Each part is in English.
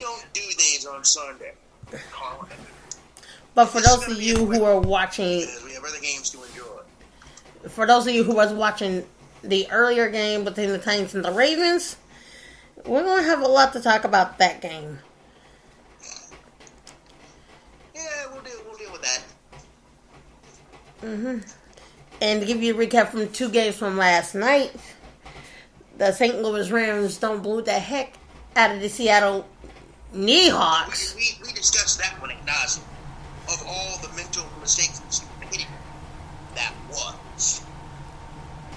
don't do these on Sunday. But for those of you who are watching, we have other games to enjoy. For those of you who was watching the earlier game between the Titans and the Ravens, we're going to have a lot to talk about that game. Yeah, we'll deal with that. Mm-hmm. And to give you a recap from 2 games from last night, the St. Louis Rams don't blew the heck out of the Seattle Seahawks. We discussed that one at nauseam. Of all the mental mistakes that was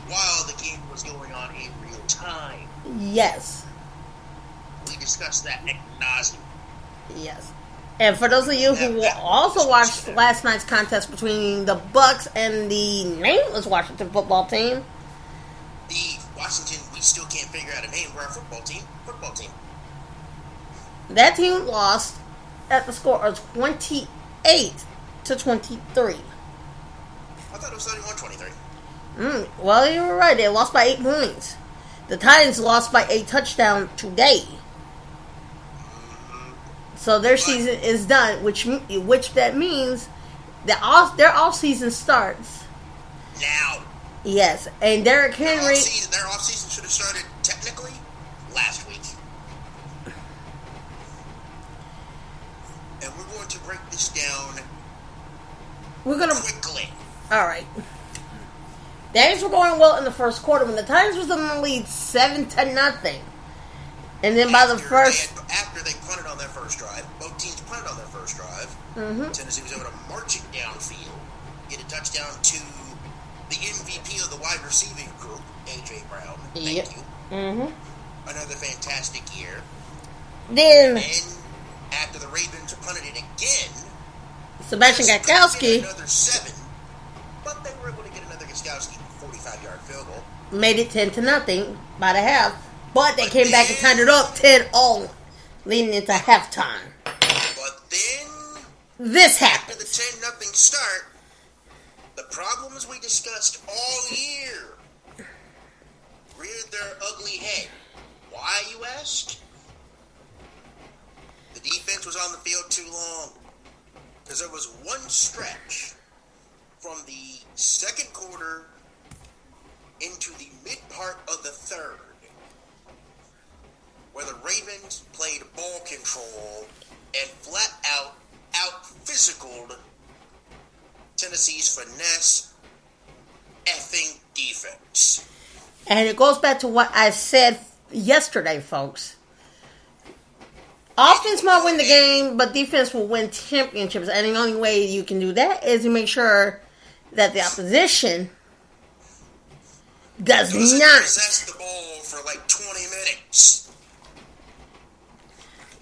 while the game was going on in real time. Yes. We discussed that at nauseam. Yes. And for those of you who also watched last night's contest between the Bucks and the nameless Washington football team. The Washington, we still can't figure out a name for our football team. That team lost at the score of 28-23. I thought it was 31-23. Well, you were right. They lost by 8 points. The Titans lost by a touchdown today. So their season is done, which that means their off season starts now. Yes, and Derrick Henry. Their off season should have started technically last week. And we're going to break this down. Quickly. All right. Things were going well in the first quarter when the Titans was in the lead 7-0. And then after they punted on their first drive, both teams punted on their first drive. Tennessee was able to march it downfield, get a touchdown to the MVP of the wide receiving group, A.J. Brown. Thank you. Another fantastic year. Then after the Ravens punted it again, Sebastian Gostkowski another 7, but they were able to get another Gostkowski 45-yard field goal. Made it 10-0 by the half. But they came back and tied it up 10-0, leading into halftime. But then this happened. After the 10-0 start, the problems we discussed all year reared their ugly head. Why, you ask? The defense was on the field too long. Because there was one stretch from the second quarter into the mid part of the third where the Ravens played ball control and flat out physicaled Tennessee's finesse effing defense. And it goes back to what I said yesterday, folks. Offense might win the game, but defense will win championships. And the only way you can do that is to make sure that the opposition does not possess the ball for like 20 minutes.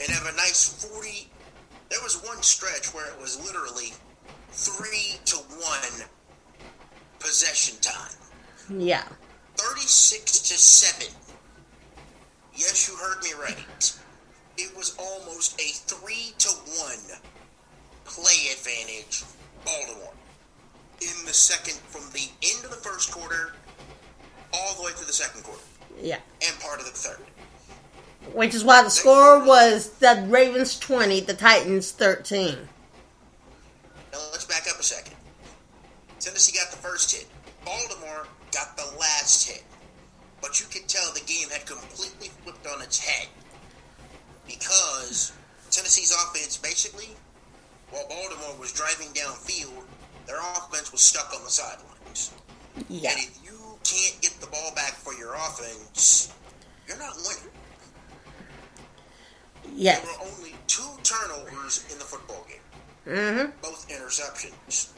And have a nice 40. There was one stretch where it was literally 3-1 possession time. Yeah. 36-7. Yes, you heard me right. It was almost a 3-1 play advantage, Baltimore. In the second, from the end of the first quarter, all the way through the second quarter. Yeah. And part of the third. Which is why the score was the Ravens 20, the Titans 13. Now let's back up a second. Tennessee got the first hit. Baltimore got the last hit. But you could tell the game had completely flipped on its head. Because Tennessee's offense basically, while Baltimore was driving downfield, their offense was stuck on the sidelines. Yeah. And if you can't get the ball back for your offense, you're not winning. Yes. There were only 2 turnovers in the football game. Both interceptions.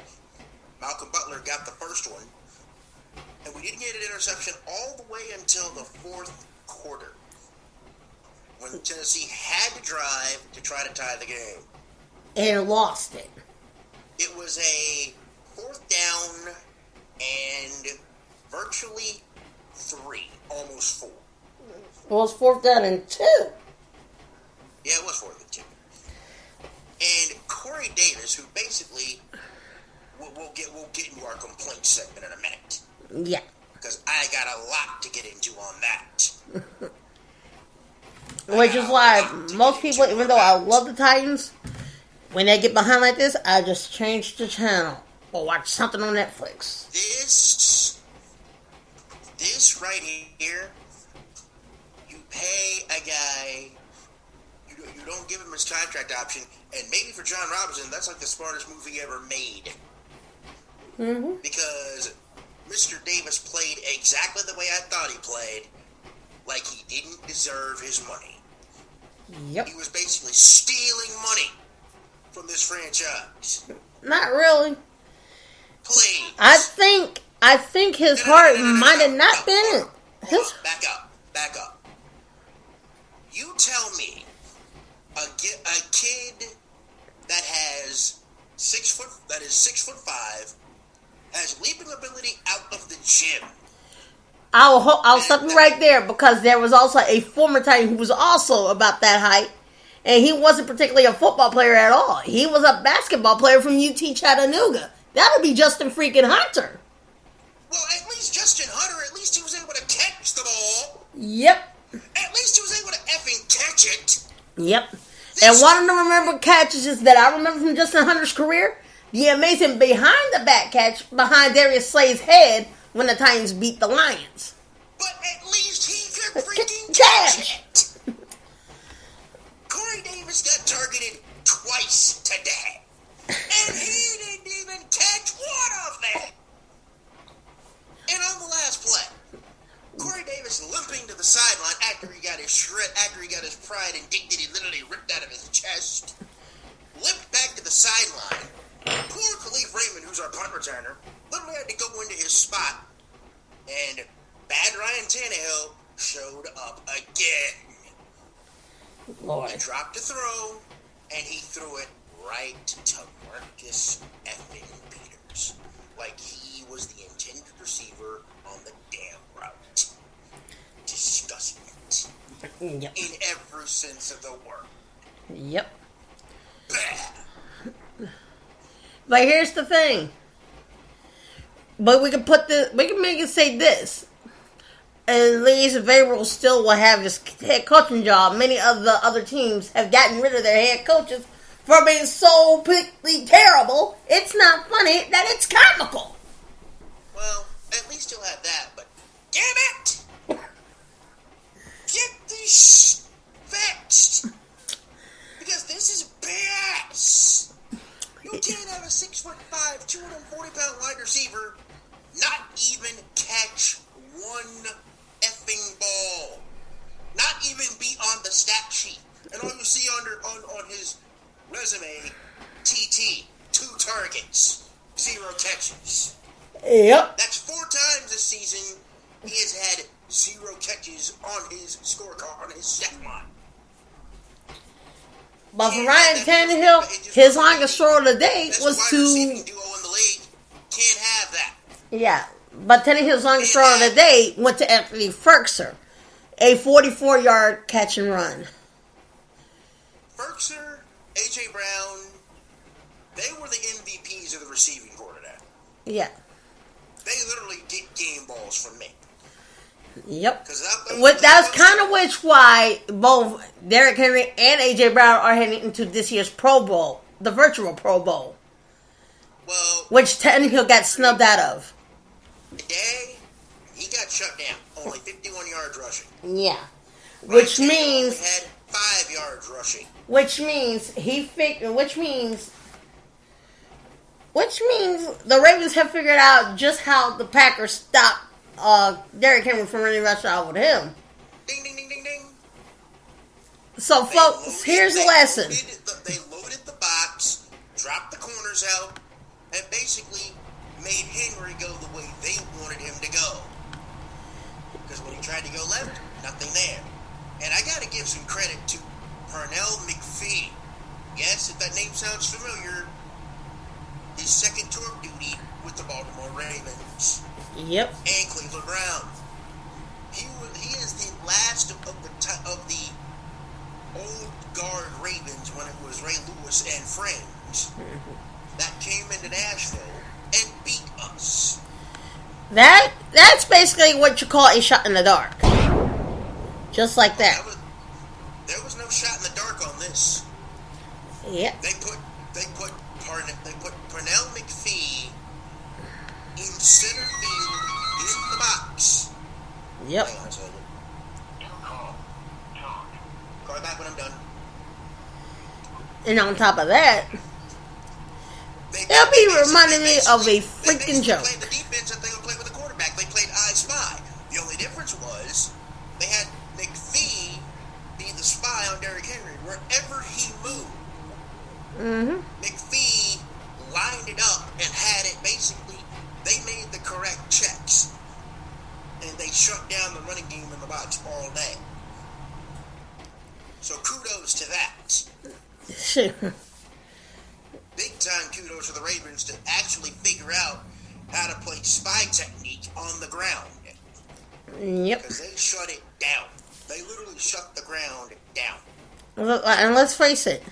Malcolm Butler got the first one. And we didn't get an interception all the way until the fourth quarter, when Tennessee had to drive to try to tie the game. And lost it. It was a 4th down and virtually 3, almost 4. Well, it's 4th down and 2. Yeah, it was 4th and 2. And Corey Davis, who basically, we'll get into our complaint segment in a minute. Yeah. Because I got a lot to get into on that. Which is why most people, even though I love the Titans, when they get behind like this, I just change the channel or watch something on Netflix. This right here, you pay a guy, you don't give him his contract option, and maybe for John Robinson, that's like the smartest move he ever made. Mm-hmm. Because Mr. Davis played exactly the way I thought he played, like he didn't deserve his money. Yep. He was basically stealing money from this franchise. Not really. Please. I think his heart might have not been it. Back up. You tell me a kid that is 6'5", has leaping ability out of the gym. I'll stop you right there, because there was also a former Titan who was also about that height, and he wasn't particularly a football player at all. He was a basketball player from UT Chattanooga. That would be Justin freaking Hunter. Well, at least Justin Hunter, at least he was able to catch the ball. Yep. At least he was able to effing catch it. Yep. And one of the remember catches that I remember from Justin Hunter's career, the amazing behind the back catch behind Darius Slay's head when the Titans beat the Lions. But at least he could freaking catch it. Corey Davis got targeted twice today, and he didn't even catch one of them. And on the last play, Corey Davis limping to the sideline after he got his pride and dignity literally ripped out of his chest, limped back to the sideline. Poor Khalif Raymond, who's our punt returner, literally had to go into his spot, and bad Ryan Tannehill showed up again. Lord. He dropped a throw, and he threw it right to Marcus effing Peters, like he was the intended receiver on the damn route. Disgusting. Yep. In every sense of the word. Yep. Bad. But here's the thing. But we can make it say this. At least Vrabel still will have his head coaching job. Many of the other teams have gotten rid of their head coaches for being so completely terrible. It's not funny that it's comical. Well, at least you'll have that, but damn it! Get this fixed! Because this is BS! You can't have a 6'5", 240-pound wide receiver not even catch one effing ball. Not even be on the stat sheet. And all you see on his resume, TT, 2 targets, 0 catches. Yep. That's 4 times this season he has had 0 catches on his scorecard, on his stat line. But for Ryan Tannehill, his longest throw of the day was to... receiving duo in the league. Can't have that. Yeah. But Tannehill's longest throw of the day went to Anthony Ferkser. A 44-yard catch and run. Ferkser, A.J. Brown, they were the MVPs of the receiving corps today. Yeah. They literally get game balls from me. Yep. That's kind of why both Derrick Henry and A.J. Brown are heading into this year's Pro Bowl, the virtual Pro Bowl. Well, which Tannehill got snubbed out of. Today, he got shut down. Only 51 yards rushing. Yeah. Which means had 5 yards rushing. Which means the Ravens have figured out just how the Packers stopped Derrick Henry from running rush out with him. Ding, ding, ding, ding, ding. So, folks, here's the lesson. They loaded the box, dropped the corners out, and basically made Henry go the way they wanted him to go. Because when he tried to go left, nothing there. And I got to give some credit to Pernell McPhee. Yes, if that name sounds familiar, his second tour of duty with the Baltimore Ravens. Yep. And Cleveland Brown. He is the last of the old guard Ravens when it was Ray Lewis and friends that came into Nashville and beat us. That's basically what you call a shot in the dark. Just like that. Yep. They put Pernell McPhee in center field in the box. Yep. Hang on a second. Call me back when I'm done. And on top of that, it'll be reminding me of a freaking joke. They played the defense that they would play with the quarterback. They played I Spy. The only difference was they had McPhee be the spy on Derrick Henry wherever he moved. Mm-hmm. McPhee lined it up and had it basically. They made the correct checks, and they shut down the running game in the box all day. So kudos to that. Big time kudos to the Ravens to actually figure out how to play spy technique on the ground. Yep. Because they shut it down. They literally shut the ground down. And let's face it,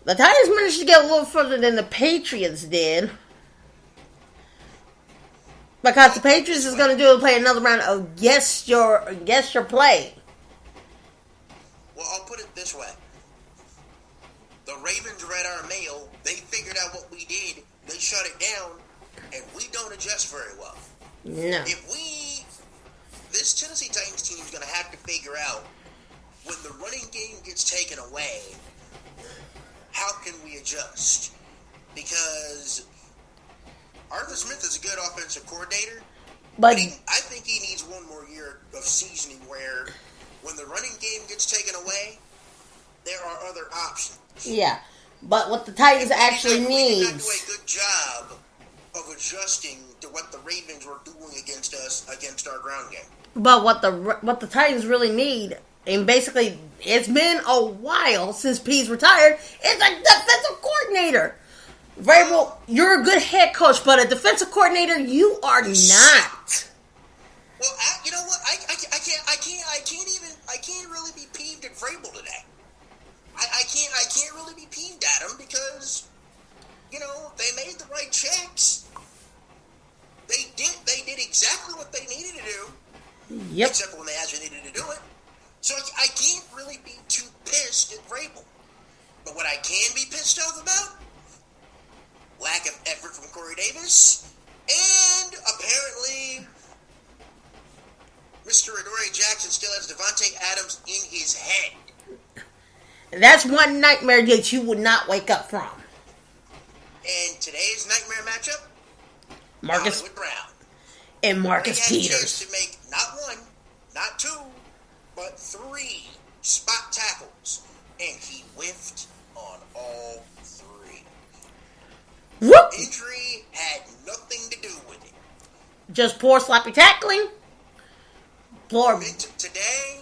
the Titans managed to get a little further than the Patriots did. Because the Patriots is going to play another round of guess your play. Well, I'll put it this way. The Ravens read our mail. They figured out what we did. They shut it down. And we don't adjust very well. No. This Tennessee Titans team is going to have to figure out when the running game gets taken away, how can we adjust? Because Arthur Smith is a good offensive coordinator, but I think he needs one more year of seasoning where when the running game gets taken away, there are other options. Yeah, but what the Titans actually need needs... We did not do a good job of adjusting to what the Ravens were doing against us, against our ground game. But what the Titans really need, and basically it's been a while since P's retired, is a defensive coordinator. Vrabel, you're a good head coach, but a defensive coordinator, you are not. Well, you know what? I can't really be peeved at Vrabel today. I can't really be peeved at him because, you know, they made the right checks. They did exactly what they needed to do. Yep. Except for when they actually needed to do it. So I can't really be too pissed at Vrabel. But what I can be pissed off about, lack of effort from Corey Davis, and apparently Mr. Adoree Jackson still has Devontae Adams in his head. That's one nightmare that you would not wake up from. And today's nightmare matchup, Marcus Hollywood Brown. And Marcus Peters. Peters. He had a chance to make not one, not two, but 3 spot tackles. And he whiffed on all 3. Whoop. Injury had nothing to do with it. Just poor sloppy tackling. Poor. Today,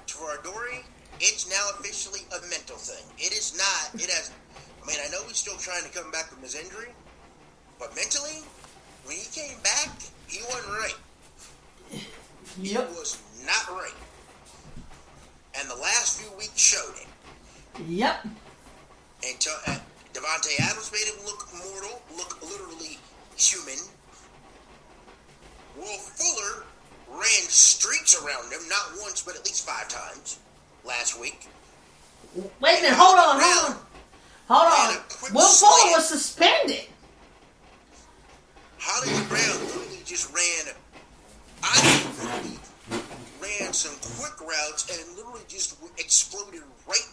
for Adoree, it's now officially a mental thing. It is not. It has. I mean, I know he's still trying to come back from his injury, but mentally, when he came back, he wasn't right. Yep. He was not right. And the last few weeks showed it. Yep. And Devontae Adams made him look mortal, look literally human. Will Fuller ran streaks around him, not once, but at least 5 times last week. Wait a minute, hold on. Will Fuller was suspended. Hollywood Brown literally just ran some quick routes and literally just exploded right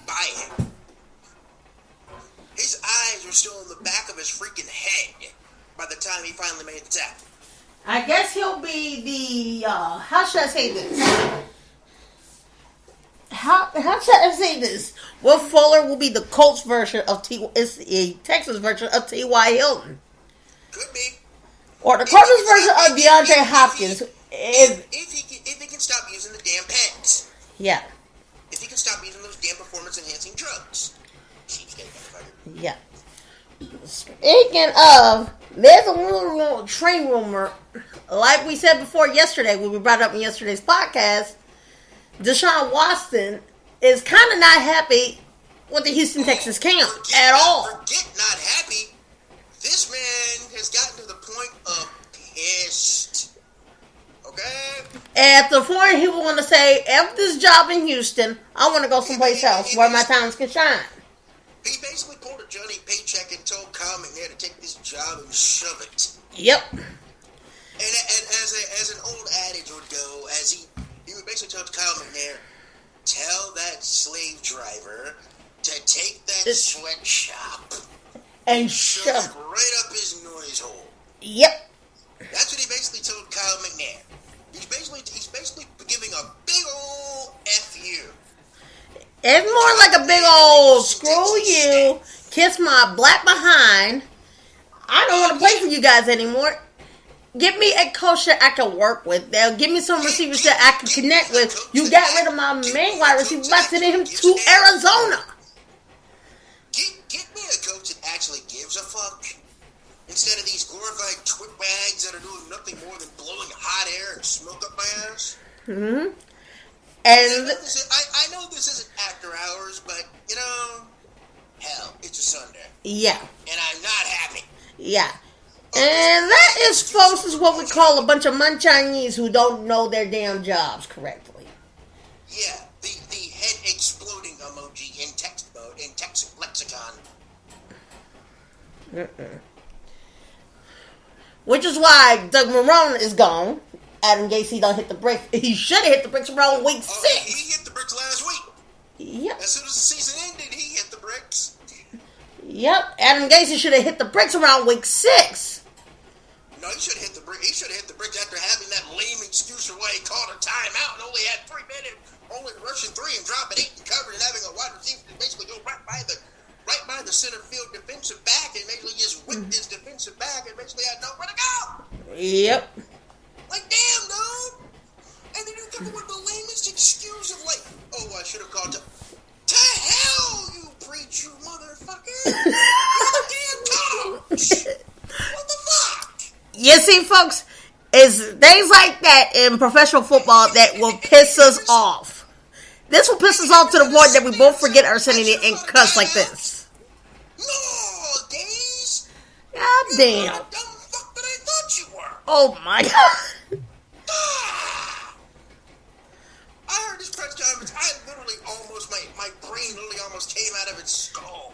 by him. His eyes were still in the back of his freaking head by the time he finally made the tackle. I guess he'll be the, how should I say this? How should I say this? Will Fuller will be the Colts version of it's the Texas version of T.Y. Hilton. Could be. Or the Cardinals version of DeAndre Hopkins. If he can stop using the damn pens. Yeah. If he can stop using those damn performance-enhancing drugs. Cheapskate motherfucker. Yeah. Speaking of, there's a little train rumor. Like we said before yesterday, when we brought up in yesterday's podcast, Deshaun Watson is kind of not happy with the Houston Texans camp at all. Forget not happy. This man has gotten to the point of pissed. Okay? okay? At the point, he would want to say, "F this job in Houston. I want to go someplace else where my talents can shine." He basically pulled a Johnny Paycheck and told Kyle McNair to take this job and shove it. Yep. And as an old adage would go, as he would basically tell Kyle McNair, tell that slave driver to take that sweatshop and shove it right up his noise hole. Yep. That's what he basically told Kyle McNair. He's basically giving a big old F you. It's more like a big old screw you, kiss my black behind. I don't want to play for you guys anymore. Give me a coach that I can work with. They'll give me some receivers that I can connect with. You got rid of my main wide receiver by sending him to Arizona. Get me a coach that actually gives a fuck. Instead of these glorified twit bags that are doing nothing more than blowing hot air and smoke up my ass. Mm-hmm. And I know this isn't after hours, but, you know, hell, it's a Sunday. Yeah. And I'm not happy. Yeah. And that is, folks, is what we call a bunch of Mun Chinese who don't know their damn jobs correctly. Yeah, the head exploding emoji in text mode, in text lexicon. Which is why Doug Marrone is gone. Adam Gase don't hit the brake. He should have hit the brakes around week 6. He hit the bricks last week. Yep. As soon as the season ended, he hit the bricks. Yep. Adam Gase should have hit the bricks around week 6. No, he should have hit the bricks. He should have hit the bricks after having that lame excuse for why he called a timeout and only had 3 minutes, only rushing 3 and dropping 8 and covering and having a wide receiver to basically go right by the center field defensive back and basically just whipped his defensive back and basically had nowhere to go. Yep. Like, damn, dude. And then you come up with the lamest excuse of like, oh, I should have called to hell, you preach, you motherfucker. You're the damn coach. What the fuck? You see, folks, it's things like that in professional football that will piss us off. This will piss us off to the point that we both forget our sanity and cuss like this. No, days. God damn. You're the dumb fuck that I thought you were. Oh my god. I heard this press conference. I literally almost, my brain literally almost came out of its skull.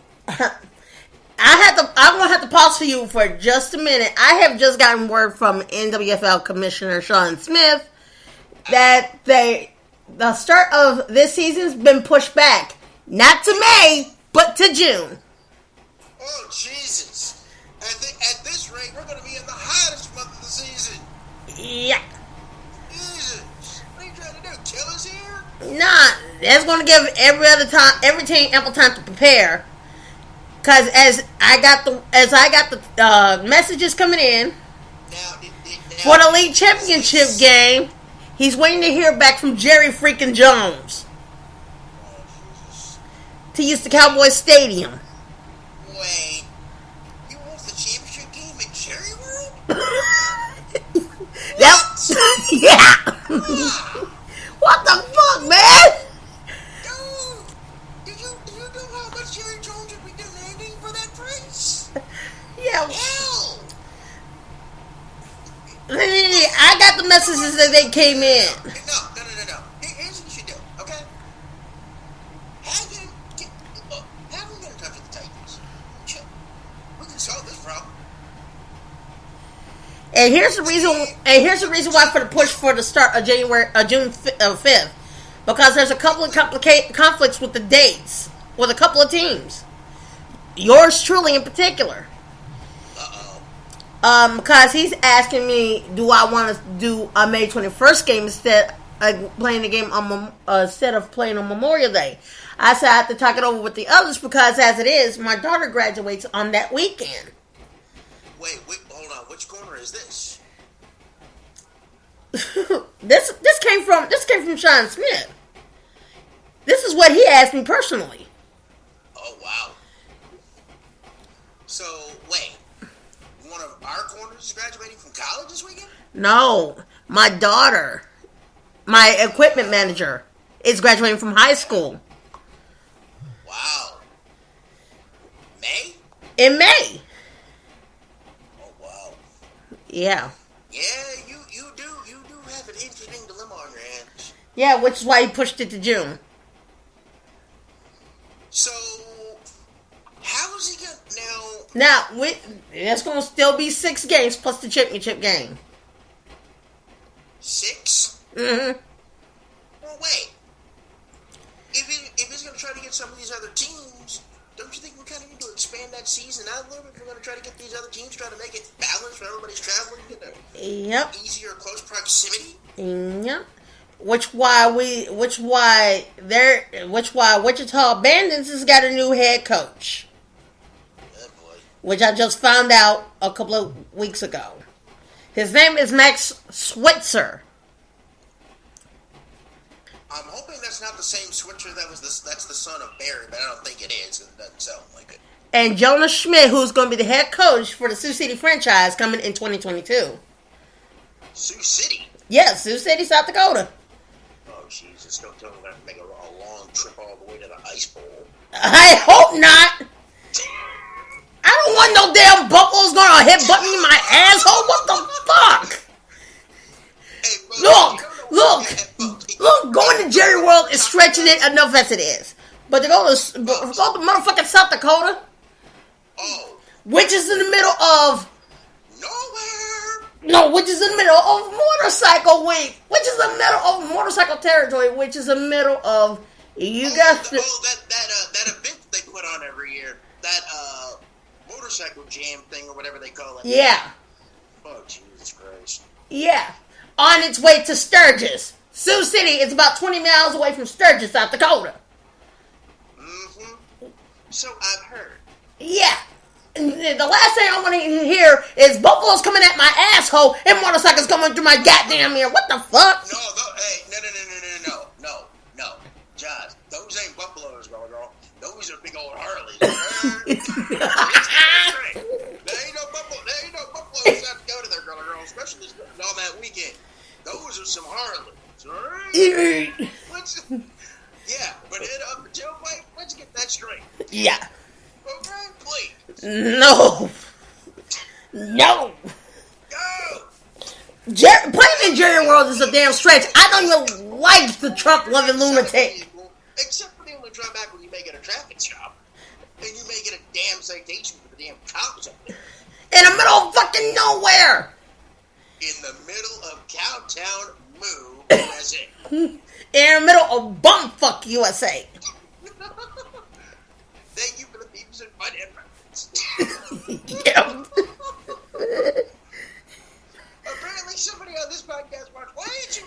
I'm gonna have to pause for you for just a minute. I have just gotten word from NWFL Commissioner Sean Smith that the start of this season's been pushed back, not to May, but to June. Oh Jesus! At this rate, we're gonna be in the hottest month of the season. Yeah. Jesus, what are you trying to do? Kill us here? Nah, that's gonna give every team ample time to prepare. Cause as I got the messages coming in for the league championship game, he's waiting to hear back from Jerry freaking Jones to use the Cowboys Stadium. Wait, you want the championship game at Jerry World? Yeah. What the fuck, man? Dude, do you know how much Jerry Jones would be demanding for that price? Yeah. Hell. I got the messages that they came in. No. Here's what you should do, okay? Have him get in touch with the Titans. Shit. We can solve this problem. And here's the reason why for the push for the start of June 5th. Because there's a couple of conflicts with the dates with a couple of teams. Yours truly in particular. Because he's asking me, do I want to do a May 21st game instead of playing the game instead of playing on Memorial Day? I said I have to talk it over with the others because as it is, my daughter graduates on that weekend. Wait, hold on. Which corner is this? This came from Sean Smith. This is what he asked me personally. Oh wow. So wait, one of our corners is graduating from college this weekend? No, my daughter, my equipment manager, is graduating from high school. Wow. May? In May. Oh wow. Yeah. Yeah, you do have an Yeah, which is why he pushed it to June. So, how is he going to... Now, that's going to still be 6 games plus the championship game. 6? Mm-hmm. Well, wait. If he's going to try to get some of these other teams, don't you think we kind of need to expand that season out a little bit? If we're going to try to get these other teams, try to make it balanced for everybody's traveling, get a easier close proximity. Yep. Which why Wichita Bandits has got a new head coach. Oh boy. Which I just found out a couple of weeks ago. His name is Max Switzer. I'm hoping that's not the same Switzer that's the son of Barry, but I don't think it is. It doesn't sound like it. And Jonas Schmidt, who's going to be the head coach for the Sioux City franchise coming in 2022. Sioux City? Yes, Sioux City, South Dakota. Oh, Jesus. Don't tell me we're going to make a long trip all the way to the Ice Bowl. I hope not. I don't want no damn buffaloes going to hit button in my asshole. What the fuck? Hey, folks, look, going to Jerry World is stretching it enough as it is. But to go to motherfucking South Dakota, which is in the middle of nowhere. No, which is in the middle of motorcycle week, which is the middle of motorcycle territory, which is the middle of that event they put on every year, that motorcycle jam thing or whatever they call it. Yeah. Oh, Jesus Christ. Yeah. On its way to Sturgis. Sioux City is about 20 miles away from Sturgis, South Dakota. Mm-hmm. So I've heard. Yeah. And the last thing I want to hear is buffaloes coming at my asshole and motorcycles coming through my goddamn ear. What the fuck? No. Josh, those ain't buffaloes, girl. Those are big old Harleys. There ain't no buffaloes out to go to there, girl, especially on that weekend. Those are some Harleys, alright? Yeah, but head up the tailpipe, let's get that straight. Yeah. Okay, please. No. Go! Playing in Jerry World is a damn stretch. I don't even like the truck-loving lunatic. Except for the only drawback when you may get a traffic stop. And you may get a damn citation for the damn cops up there. In the middle of fucking nowhere. In the middle of Cowtown, Moo, USA. In the middle of Bumfuck, USA. Thank you for the Beavis and Butthead reference. Yeah. Apparently somebody on this podcast watched way too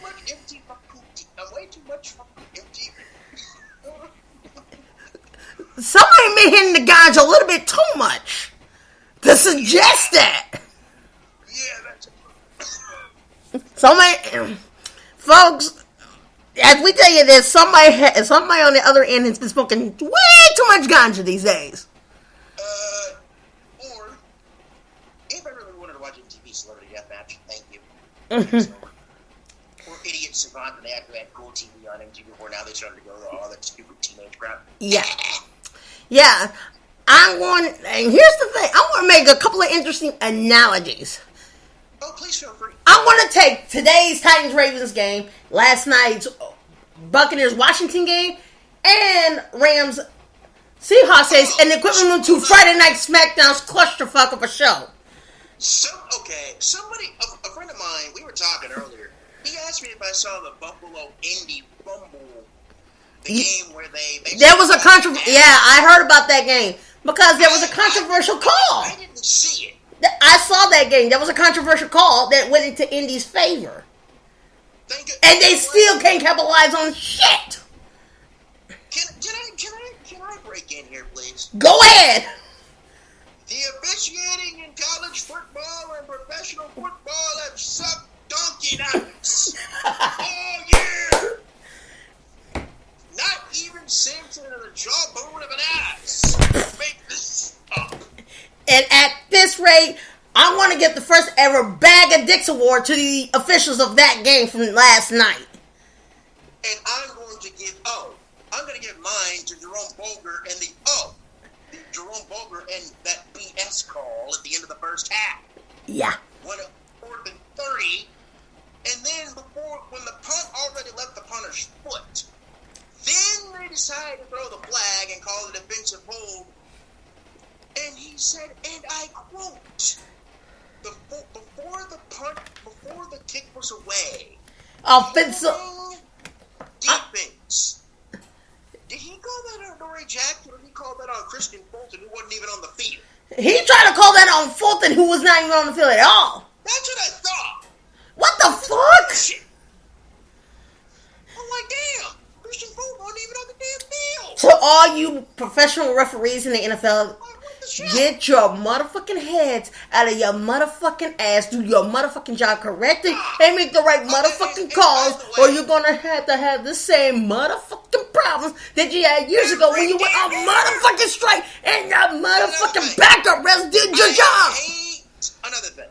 much fucking MTV. Somebody may hit the ganja a little bit too much to suggest that. Yeah, that's it. Somebody, folks, as we tell you this, somebody on the other end has been smoking way too much ganja these days. Or, if I really wanted to watch MTV Celebrity Deathmatch, thank you. Or Idiot Savant, and they actually had cool TV on MTV before now they started to go to all that stupid teenage crap. Yeah. Yeah. And here's the thing, I want to make a couple of interesting analogies. Oh, please feel free. I want to take today's Titans-Ravens game, last night's Buccaneers-Washington game, and Rams-Seahawks game, and equivalent them to Friday Night SmackDown's clusterfuck of a show. A friend of mine, we were talking earlier, he asked me if I saw the Buffalo Indy Rumble, the game where they... There was a controversy. Yeah, I heard about that game, because there was a controversial call. I didn't see it. I saw that game. There was a controversial call that went into Indy's favor. And they still can't capitalize on shit. Can I break in here, please? Go ahead. The officiating in college football and professional football have sucked donkey nuts all year. Not even Samson and the jawbone of an ass make this up. And at this rate, I want to get the first ever Bag of Dicks award to the officials of that game from last night. And I'm going to give mine to Jerome Boger and the Jerome Boger and that BS call at the end of the first half. Yeah. When a 4th and 30, And then when the punt already left the punter's foot, then they decided to throw the flag and call it a defensive hold. And he said, and I quote, before the kick was away, offensive defense. Did he call that on Dory Jackson, or did he call that on Christian Fulton, who wasn't even on the field? He tried to call that on Fulton, who was not even on the field at all. That's what I thought. What the fuck? Shit. I'm like, damn, Christian Fulton wasn't even on the damn field. To all you professional referees in the NFL, Like, get your motherfucking heads out of your motherfucking ass. Do your motherfucking job correctly and make the right motherfucking calls, or you're gonna have to have the same motherfucking problems that you had years ago when you went on motherfucking strike and your motherfucking backup refs did your job. Another thing.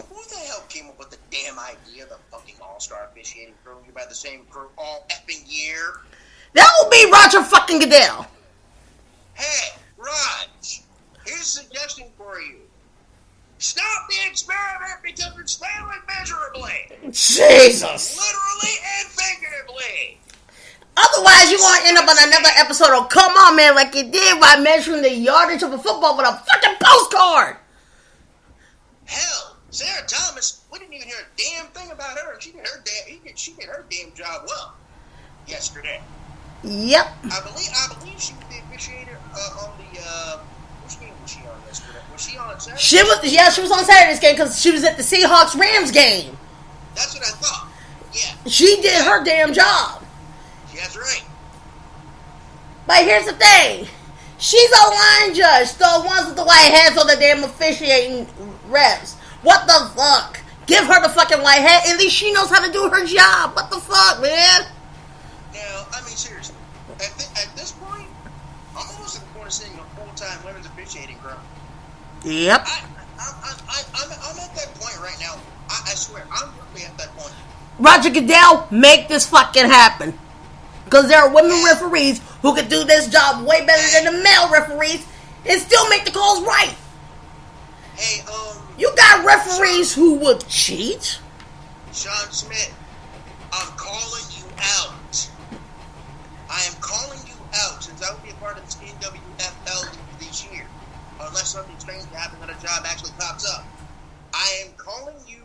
Who the hell came up with the damn idea of the fucking all-star officiating crew? You've had the same crew all effing year. That will be Roger fucking Goodell. Hey, Raj, here's a suggestion for you. Stop the experiment because it's failing miserably. Jesus. Literally and figuratively. Otherwise, you're going to end up on another episode of Come On Man like you did by measuring the yardage of a football with a fucking postcard. Hell, Sarah Thomas, we didn't even hear a damn thing about her, and she did her damn job well yesterday. Yep. I believe she was the officiator on the which game was she on yesterday? Was she on Saturday? She was on Saturday's game because she was at the Seahawks-Rams game. That's what I thought. Yeah. She did her damn job. That's right. But here's the thing. She's a line judge. The ones with the white hats on the damn officiating refs. What the fuck? Give her the fucking white hat. At least she knows how to do her job. What the fuck, man? Now, I mean, seriously. At this point, I'm almost at the point of seeing a full-time women's officiating crew. Yep. I'm at that point right now. I swear, I'm really at that point. Roger Goodell, make this fucking happen. Because there are women referees who can do this job way better than the male referees and still make the calls right. Hey, you got referees who would cheat? Sean Smith, I'm calling you out. I am calling you out since I will be a part of this NWFL this year. Unless something strange happens and a job actually pops up. I am calling you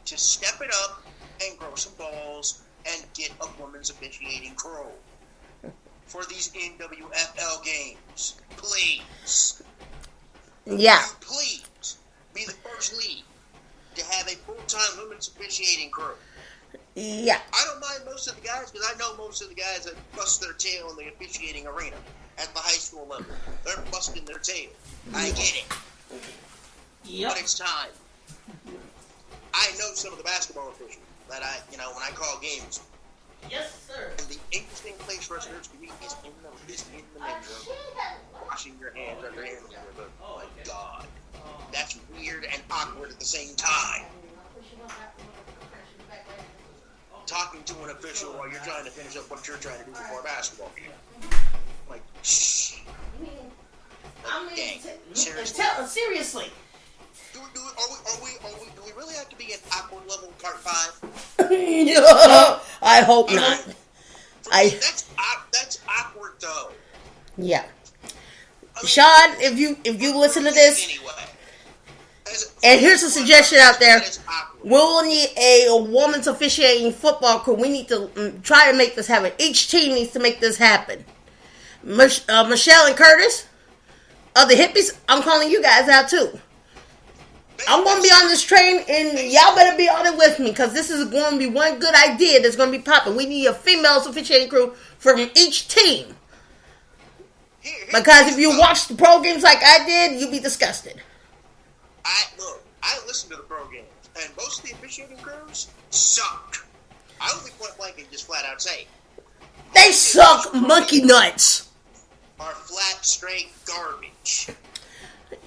to step it up and grow some balls and get a woman's officiating crew for these NWFL games. Please. Yeah. Please be the first league to have a full-time women's officiating crew. Yeah. I don't mind most of the guys because I know most of the guys that bust their tail in the officiating arena at the high school level. They're busting their tail. I get it. Yep. But it's time. I know some of the basketball officials that when I call games. Yes, sir. And the interesting place for us nerds to be is in the men's room, washing your hands under hand. Oh my God, that's weird and awkward at the same time. Talking to an official while you're trying to finish up what you're trying to do before a basketball game. Like, shh. Dang, Seriously. Do we really have to be at awkward level part 5? I hope not. That's awkward though. Yeah. I mean, Sean, if you listen to this, anyway. And here's a suggestion out there. We'll need a woman's officiating football crew. We need to try to make this happen. Each team needs to make this happen. Michelle and Curtis of the Hippies, I'm calling you guys out too. I'm going to be on this train, and y'all better be on it with me, because this is going to be one good idea that's going to be popping. We need a female officiating crew from each team. Because if you watch the pro games like I did, you'll be disgusted. I listened to the pro games, and most of the officiating crews suck. I only point blank and just flat out say, they suck monkey nuts. Are flat, straight garbage.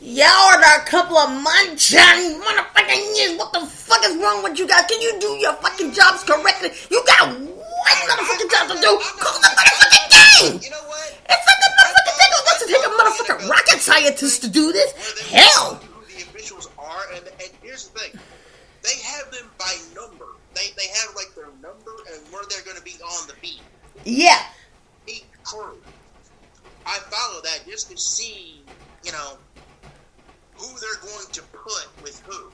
Y'all are a couple of munching motherfucking years. What the fuck is wrong with you guys? Can you do your fucking jobs correctly? You got one motherfucking job to do. Call the motherfucking game. You know what? It's not the motherfucking thing. It doesn't take a motherfucking rocket scientist to do this. Hell. Who the officials are, and here's the thing. They have them by Yeah. Elite crew. I follow that just to see, you know, who they're going to put with who.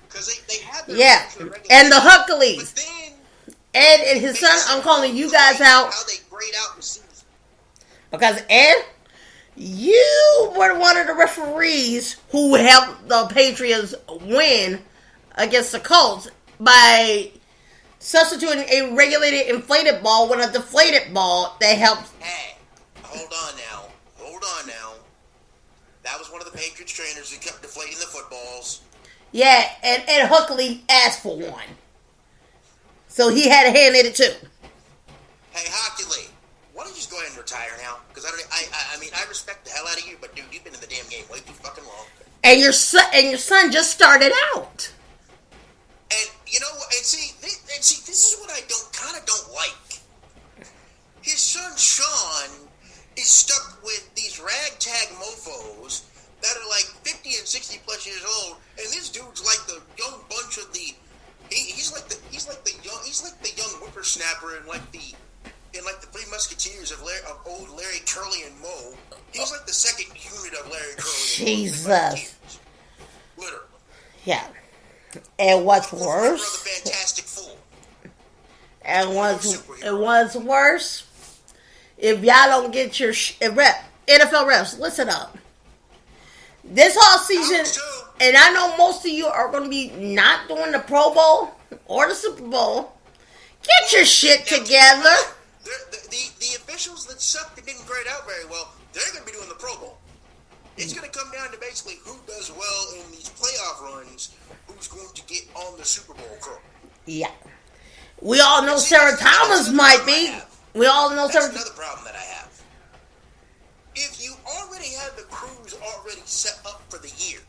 Because they have their and the Huckleys. But then Ed and his son, I'm calling you guys out. How they grade out the season. Because Ed, you were one of the referees who helped the Patriots win against the Colts by substituting a regulated inflated ball with a deflated ball that helped. Hey, hold on now. That was one of the Patriots trainers who kept deflating the footballs. Yeah, and Ed Huckley asked for one. So he had a hand in it too. Hey, Hockley, why don't you just go ahead and retire now? Because I mean, I respect the hell out of you, but dude, you've been in the damn game way too fucking long. And your son just started out. And you know, see, this is what I don't like. His son Sean is stuck with these ragtag mofos that are like 50 and 60 plus years old, and this dude's like the young bunch of the. He's like the young whippersnapper in like the Three Musketeers of old Larry Curly and Moe. He's like the second unit of Larry Curly. Jesus. Literally. Yeah. And what's worse? The Fantastic Fool. And what's worse? If y'all don't get your NFL refs, listen up. This whole season, and I know most of you are going to be not doing the Pro Bowl or the Super Bowl. Get your shit together. The officials that sucked and didn't grade out very well, they're going to be doing the Pro Bowl. It's going to come down to basically who does well in these playoff runs, who's going to get on the Super Bowl crew. Yeah. We all know Sarah Thomas might be. We all know That's Sarah. Another problem that I have. If you already have the crews already set up for the year,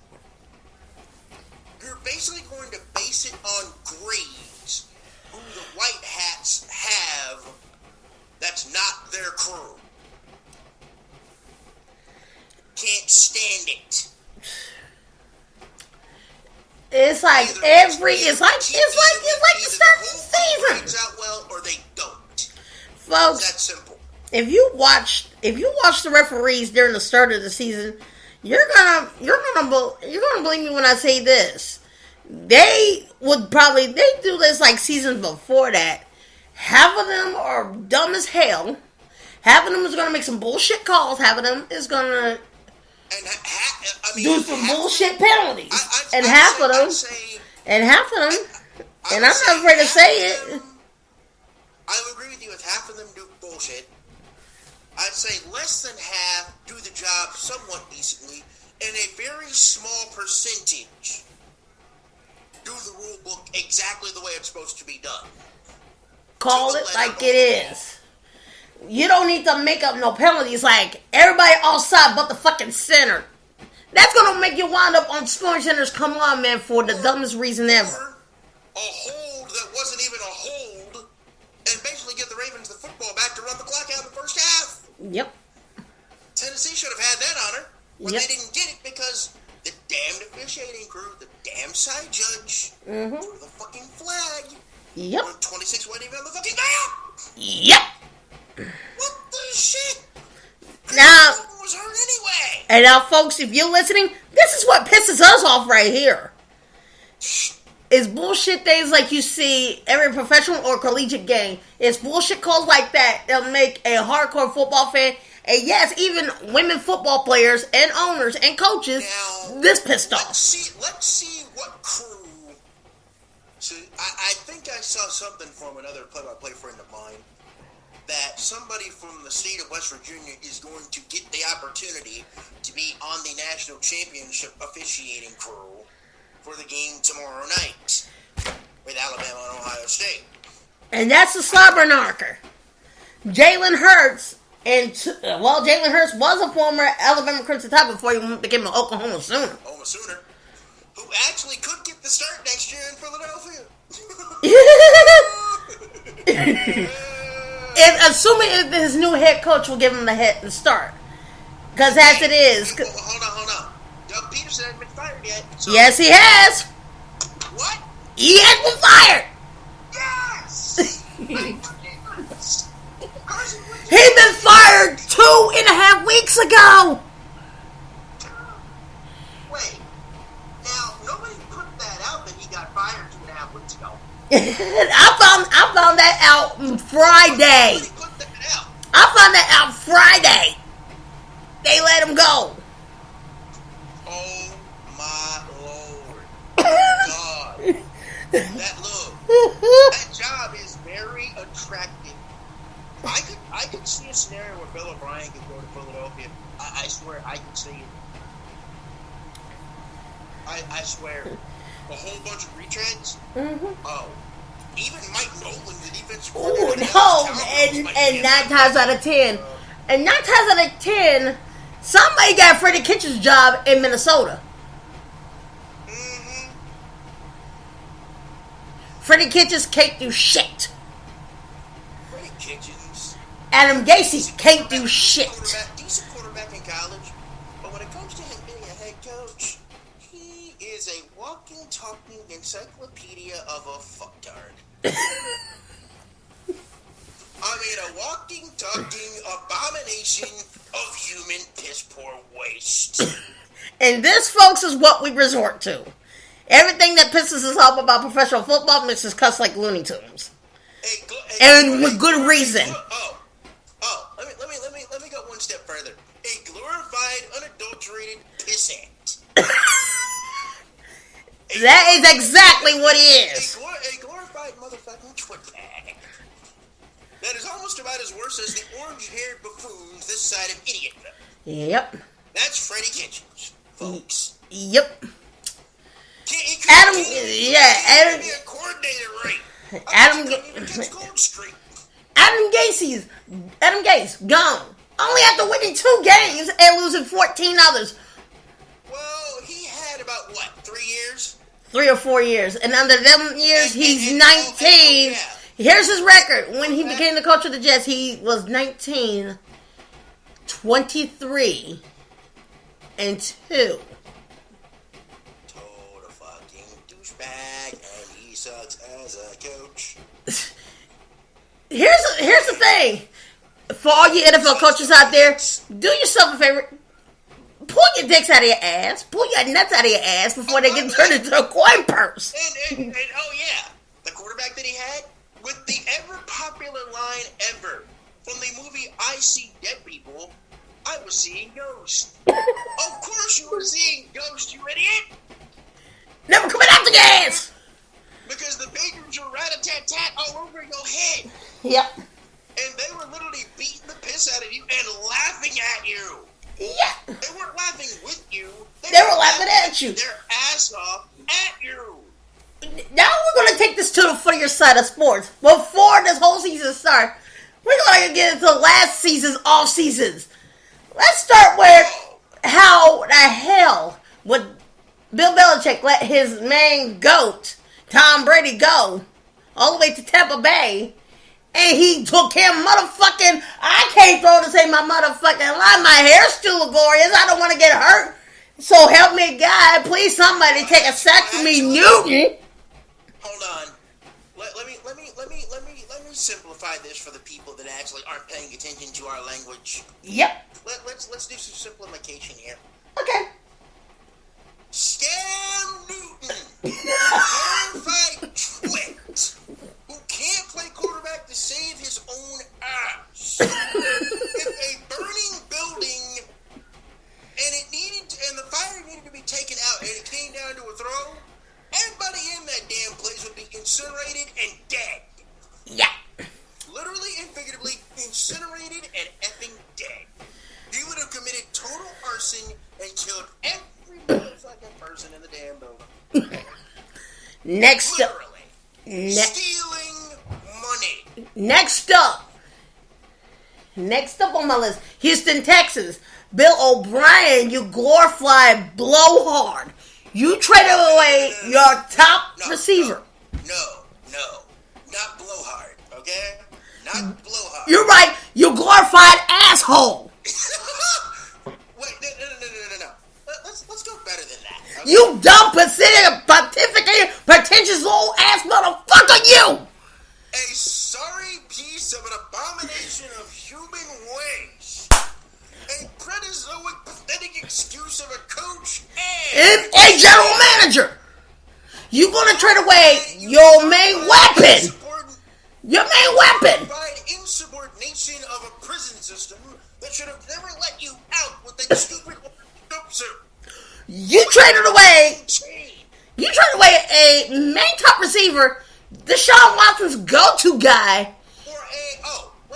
you're basically going to base it on grades who the white hats have that's not their crew. Can't stand it. It's like Either it's like the start of the season. Grades out well or they don't. Folks, It's that simple. if you watch the referees during the start of the season, you're gonna believe me when I say this. They do this like seasons before that. Half of them are dumb as hell. Half of them is gonna make some bullshit calls. Half of them is gonna do some bullshit penalties. And half of them, and I'm not afraid to say it. I would agree with you if half of them do bullshit. I'd say less than half do the job somewhat decently, and a very small percentage do the rule book exactly the way it's supposed to be done. Call it like it is. You don't need to make up no penalties like everybody outside but the fucking center. That's gonna make you wind up on scoring centers. Come on, man, for the dumbest reason ever. A hold that wasn't even a hold, and basically give the Ravens the football back to run the clock out in the first half. Yep. Tennessee should have had that honor, but they didn't get it because the damned officiating crew, the damn side judge, threw the fucking flag. Yep. When 26 wasn't even on the fucking ground. Yep. What the shit? Now, was hurt anyway. And now, folks, if you're listening, this is what pisses us off right here. It's bullshit days like you see every professional or collegiate game. It's bullshit calls like that that'll make a hardcore football fan, and yes, even women football players and owners and coaches, now, this pissed off. Let's see what crew. So I think I saw something from another play-by-play friend of mine that somebody from the state of West Virginia is going to get the opportunity to be on the national championship officiating crew for the game tomorrow night with Alabama and Ohio State. And that's the slobberknocker. Jalen Hurts, Jalen Hurts was a former Alabama Crimson Tide before he became an Oklahoma Sooner. Who actually could get the start next year in Philadelphia. Assuming his new head coach will give him the start. Because as it is... Hold on. Doug Peterson hasn't been fired yet. So. Yes, he has. What? He has been fired. Yes! He'd been fired 2.5 weeks ago. Wait. Now, nobody put that out that he got fired 2.5 weeks ago. I found that out Friday. Nobody put that out. I found that out Friday. They let him go. Oh my Lord. God. That job is very attractive. I could see a scenario where Bill O'Brien could go to Philadelphia. I swear I can see it. I swear. A whole bunch of retreads. Mm-hmm. Oh. Even Mike Nolan, the defense coordinator. Oh, no. And 9 times out of 10. And 9 times out of 10, somebody got Freddie Kitchens' job in Minnesota. Mm-hmm. Freddie Kitchens can't do shit. Freddie Kitchens. Adam Gase can't do shit. Decent quarterback in college, but when it comes to him being a head coach, he is a walking, talking encyclopedia of a fucktard. I mean, a walking, talking abomination of human piss-poor waste. And this, folks, is what we resort to. Everything that pisses us off about professional football makes us cuss like Looney Tunes. And with good reason. Let me go one step further. A glorified, unadulterated pissant. That is exactly what he is. A glorified motherfucking twitbag. That is almost about as worse as the orange-haired buffoons this side of idiotville. Yep. That's Freddie Kitchens, folks. Yep. Adam be a coordinator, right? Adam Gase gone. Only after winning 2 games and losing 14 others. Well, he had about, 3 years? 3 or 4 years. And under them years, he's 19. Here's his record. When he became the coach of the Jets, he was 19, 23, and 2. Total fucking douchebag, and he sucks as a coach. Here's the thing. For all you NFL coaches out there, do yourself a favor. Pull your dicks out of your ass. Pull your nuts out of your ass before they get turned into a coin purse. And oh yeah, the quarterback that he had, with the ever popular line ever from the movie I See Dead People, I was seeing ghosts. Of course you were seeing ghosts, you idiot! Never coming out the gas! Because the pagans were rat-a-tat-tat all over your head. Yep. And they were literally beating the piss out of you and laughing at you. Yeah. They weren't laughing with you. They were laughing at you. Their ass off at you. Now we're going to take this to the funnier side of sports. Before this whole season starts, we're going to get into last season's off seasons. Let's start with how the hell would Bill Belichick let his main goat, Tom Brady, go all the way to Tampa Bay, and he took him motherfucking, I can't throw to say my motherfucking line, my hair's still glorious, I don't want to get hurt, so help me God, please somebody take a sack for me, Newton. Hold on. Let me simplify this for the people that actually aren't paying attention to our language. Yep. Let's do some simplification here. Okay. Scam Newton, glorified twit, who can't play quarterback to save his own ass. If a burning building and the fire needed to be taken out and it came down to a throw, everybody in that damn place would be incinerated and dead. Yeah. Literally and figuratively incinerated and effing dead. He would have committed total arson and killed every motherfucking person in the damn building. Next up. Stealing money. Next up on my list, Houston, Texas. Bill O'Brien, you glorified blowhard. You traded away your top receiver. No. Not blowhard, okay? Not blowhard. You're right. You glorified asshole. Wait, no. Let's go better than that. Okay? You dumb, pontificating, pretentious little ass motherfucker, you! A sorry piece of an abomination of human excuse of a coach and a general manager. You gonna trade away your main weapon. Your main weapon. By insubordination of a prison system that should have never let you out with that stupid suit. You traded away a main top receiver, Deshaun Watson's go-to guy,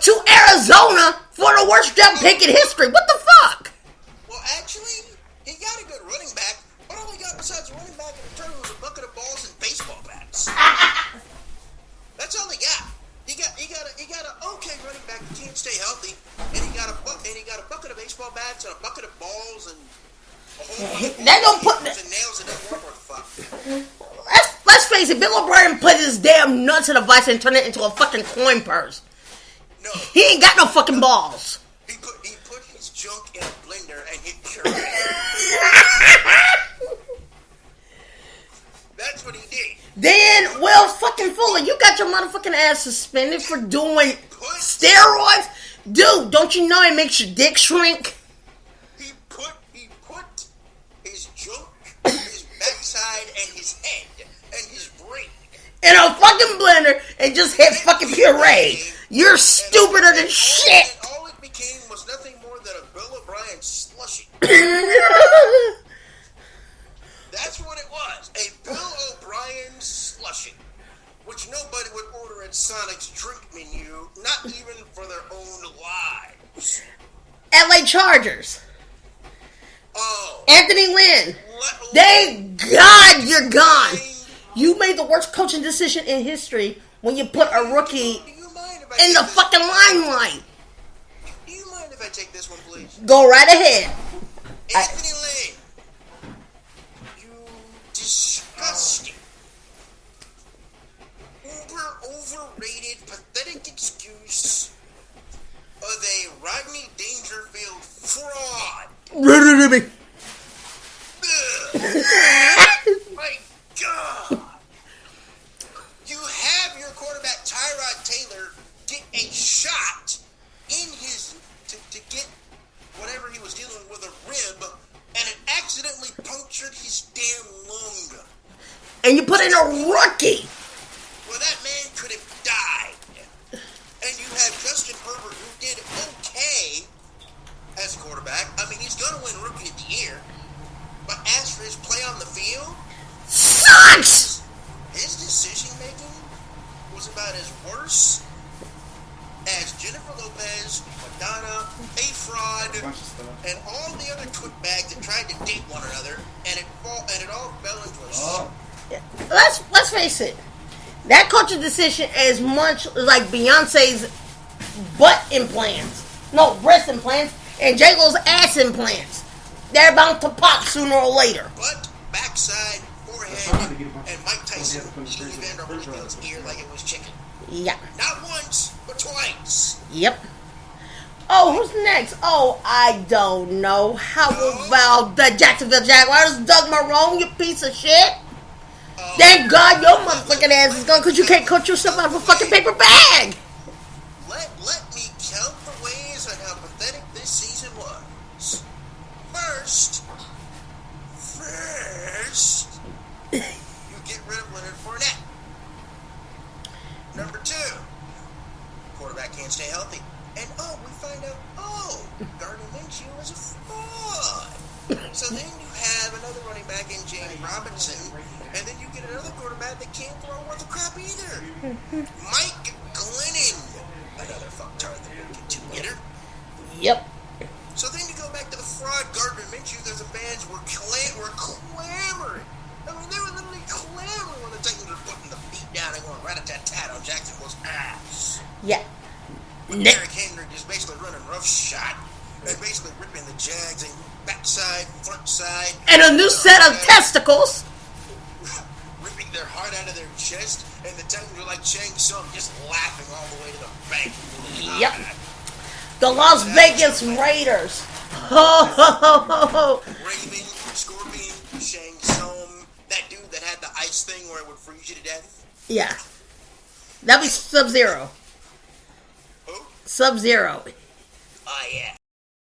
to Arizona for the worst draft pick in history. What the fuck? Well, actually, he got a good running back, but all he got besides running back in return was a bucket of balls and baseball bats. That's all he got. He got an okay running back who can't stay healthy, and he got a bucket of baseball bats and a bucket of balls and a whole bunch of nails that don't work worth fuck. Let's face it, Bill O'Brien put his damn nuts in a vice and turned it into a fucking coin purse. No, he ain't got no fucking balls. He put his junk in a blender and hit pure. That's what he did. Then, Will fucking Fuller, you got your motherfucking ass suspended for doing steroids? Dude, don't you know it makes your dick shrink? He put his junk, his backside, and his head, and his brain in a fucking blender and just hit fucking puree. You're stupider than shit. And all it became was nothing more than a Bill O'Brien slushie. That's what it was. A Bill O'Brien slushie. Which nobody would order at Sonic's drink menu, not even for their own lives. LA Chargers. Oh. Anthony Lynn. Thank God you're gone. You made the worst coaching decision in history when you put a rookie in the fucking limelight. Do you mind if I take this one, please? Go right ahead. Anthony Lynn. You disgusting, overrated, pathetic excuse of a Rodney Dangerfield fraud. My God. You have your quarterback Tyrod Taylor get a shot in his to get whatever he was dealing with a rib, and it accidentally punctured his damn lung. And you put in a rookie. Well, that man could have died. And you have Justin Herbert, who did okay as a quarterback. I mean, he's going to win Rookie of the Year. But as for his play on the field, sucks. His decision-making was about as worse as Jennifer Lopez, Madonna, A-Fraud, and all the other twitbags that tried to date one another, and it all fell into a... Let's face it. That coaching decision is much like Beyonce's butt implants. No, breast implants. And J-Lo's ass implants. They're bound to pop sooner or later. Butt, backside, forehead, and Mike Tyson eating Evander Holyfield's ear like it was chicken. Yeah. Not once, but twice. Yep. Oh, who's next? Oh, I don't know. How about the Jacksonville Jaguars? Doug Marrone, you piece of shit. Thank God your motherfucking ass is gone because you can't cut yourself out of a fucking paper bag. Let me count the ways on how pathetic this season was. First, you get rid of Leonard Fournette. Number 2, quarterback can't stay healthy. And we find out, Gardner Minshew was a fraud. So then you have another running back in James Robinson, and then you get another quarterback that can't throw worth a crap either. Mike Glennon, another fucktard that won't get to getter. Yep. So then you go back to the fraud Gardner Minshew because the fans were clamoring. I mean, they were literally clamoring when the Titans were putting the beat down and going rat-a-tat-tat on Jacksonville's ass. Yeah. With Derrick Henry just basically running roughshod and basically ripping the Jags and backside, front side. And a new set of testicles. Ripping their heart out of their chest, and the Titans were like Shang Tsung just laughing all the way to the bank. Yep. The Las Vegas Raiders. Ho, ho, ho, ho, ho. Raven, Scorpion, Shang Tsung, that dude that had the ice thing where it would freeze you to death. Yeah. That'd be Sub-Zero. Who? Sub-Zero. Oh, yeah.